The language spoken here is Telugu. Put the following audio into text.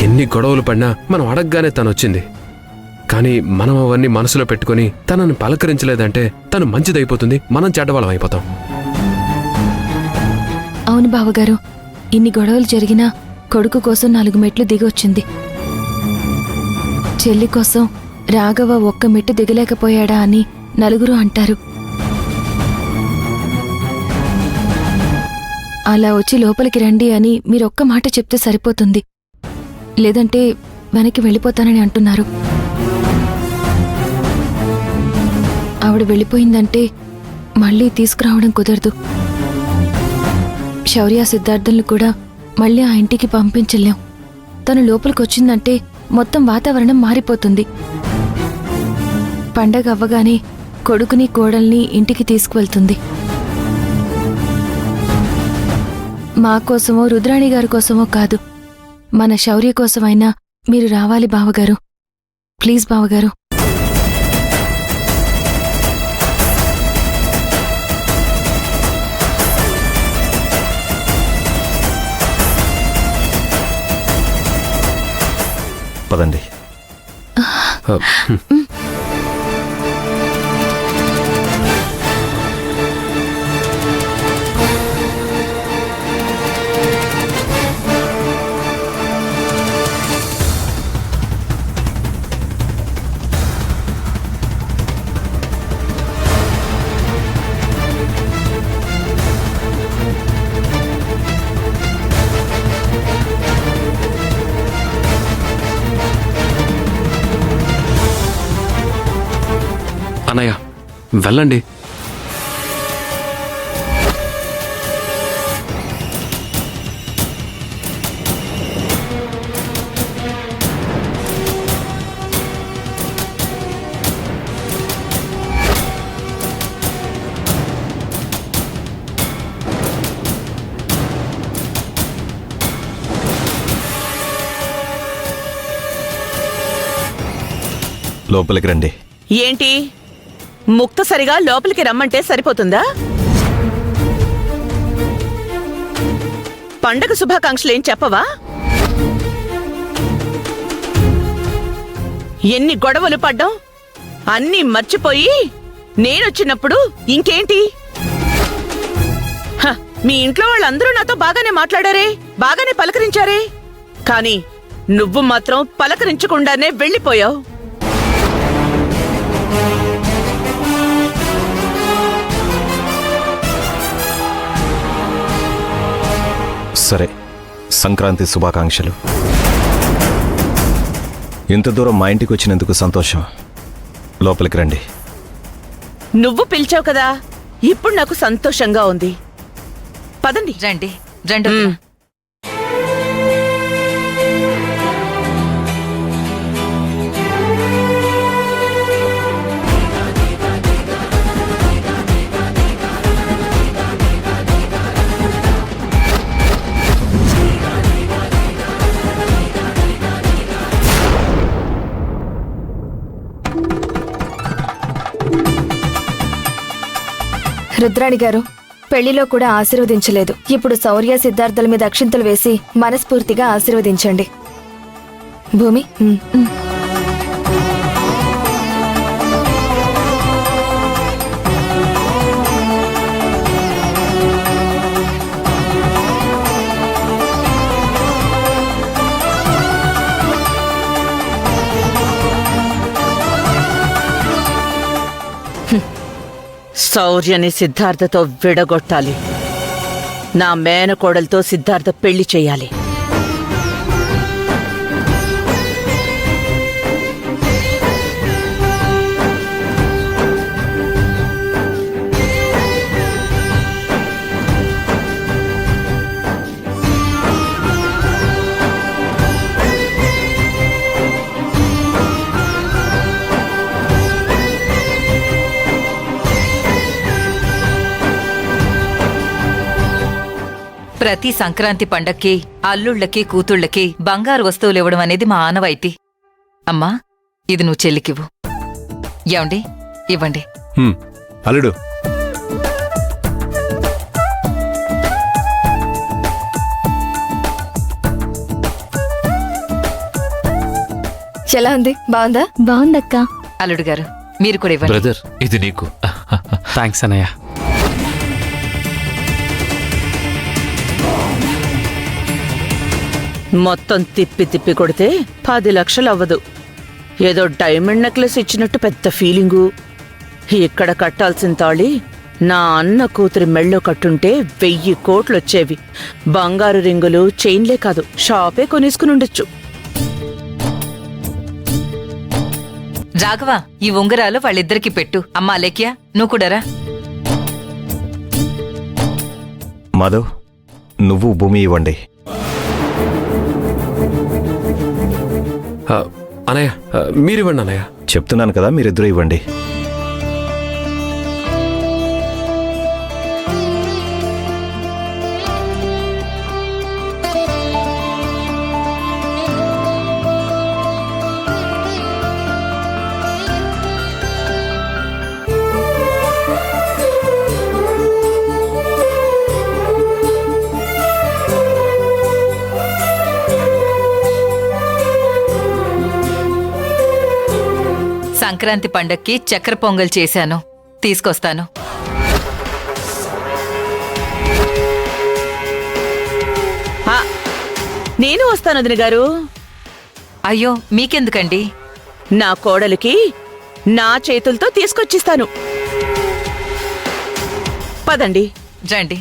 ఎన్ని గొడవలు పడినా మనం అడగగానే తనొచ్చింది. కానీ మనం అవన్నీ మనసులో పెట్టుకుని తనని పలకరించలేదంటే తను మంచిదైపోతుంది, మనం చెడ్డవాళ్ళం అయిపోతాం. అవును బావగారు, ఇన్ని గొడవలు జరిగినా కొడుకు కోసం 4 మెట్లు దిగొచ్చింది. చెల్లి కోసం రాఘవ ఒక్క మెట్టు దిగలేకపోయాడా అని నలుగురు అంటారు. అలా వచ్చి లోపలికి రండి అని మీరొక్క మాట చెప్తే సరిపోతుంది. లేదంటే వెనక్కి వెళ్ళిపోతానని అంటున్నారు. ఆవిడ వెళ్ళిపోయిందంటే మళ్ళీ తీసుకురావడం కుదరదు. శౌర్య సిద్ధార్థులను కూడా మళ్ళీ ఆ ఇంటికి పంపించలేం. తను లోపలికొచ్చిందంటే మొత్తం వాతావరణం మారిపోతుంది. పండగ అవ్వగానే కొడుకుని కోడల్ని ఇంటికి తీసుకువెళ్తుంది. మా కోసమో రుద్రాణి గారి కోసమో కాదు, మన శౌర్య కోసమైనా మీరు రావాలి బావగారు. ప్లీజ్ బావగారు. పదండి. అన్నయ్య వెళ్ళండి. లోపలికి రండి. ఏంటి, ముక్తసరిగా లోపలికి రమ్మంటే సరిపోతుందా? పండగ శుభాకాంక్షలేం చెప్పవా? ఎన్ని గొడవలు పడ్డాం, అన్నీ మర్చిపోయి నేనొచ్చినప్పుడు ఇంకేంటి? మీ ఇంట్లో వాళ్ళందరూ నాతో బాగానే మాట్లాడారే, బాగానే పలకరించారే. కాని నువ్వు మాత్రం పలకరించకుండానే వెళ్ళిపోయావు. సరే, సంక్రాంతి శుభాకాంక్షలు. ఇంత దూరం మా ఇంటికి వచ్చినందుకు సంతోషం. లోపలికి రండి. నువ్వు పిలిచావు కదా, ఇప్పుడు నాకు సంతోషంగా ఉంది. పదండి. రండి రండి. రుద్రాణి గారు పెళ్లిలో కూడా ఆశీర్వదించలేదు. ఇప్పుడు శౌర్య సిద్ధార్థుల మీద అక్షింతలు వేసి మనస్ఫూర్తిగా ఆశీర్వదించండి. భూమి, శౌర్యని సిద్ధార్థతో విడగొట్టాలి. నా మేనకోడలతో సిద్ధార్థ పెళ్లి చెయ్యాలి. ప్రతి సంక్రాంతి పండక్కి అల్లుళ్ళకి కూతుళ్ళకి బంగారు వస్తువులు ఇవ్వడం అనేది మా ఆనవాయితీ. అమ్మా, ఇది నువ్వు చెల్లికివ్వు. ఏమండి, ఇవ్వండి. అల్లుడు, ఎలా ఉంది? బాగుందా? బాగుందక్క. అల్లుడు గారు మీరు కూడా ఇవ్వండి. బ్రదర్ ఇది నీకు. థ్యాంక్స్ అన్నయ్య. మొత్తం తిప్పి తిప్పి కొడితే 10 లక్షలు అవ్వదు. ఏదో డైమండ్ నెక్లెస్ ఇచ్చినట్టు పెద్ద ఫీలింగు. ఇక్కడ కట్టాల్సిన తాళి నా అన్న కూతురి మెళ్ళో కట్టుంటే 1000 కోట్లు వచ్చేవి. బంగారు రింగులు చైన్లే కాదు, షాపే కొనేసుకునుండొచ్చు. రాఘవ, ఈ ఉంగరాలు వాళ్ళిద్దరికి పెట్టు. అమ్మా లేఖ్య, నువ్వు కూడా రా. మాధవ్, నువ్వు భూమి ఇవ్వండి. అనయ్య, మీరివ్వండి అనయ్య. చెప్తున్నాను కదా, మీరిద్దరూ ఇవ్వండి. సంక్రాంతి పండక్కి చక్కెర పొంగల్ చేశాను, తీసుకొస్తాను. ఆ, నేను వస్తాను వదిన గారు. అయ్యో మీకెందుకండి? నా కోడలికి నా చేతులతో తీసుకొచ్చిస్తాను. పదండి. రండి.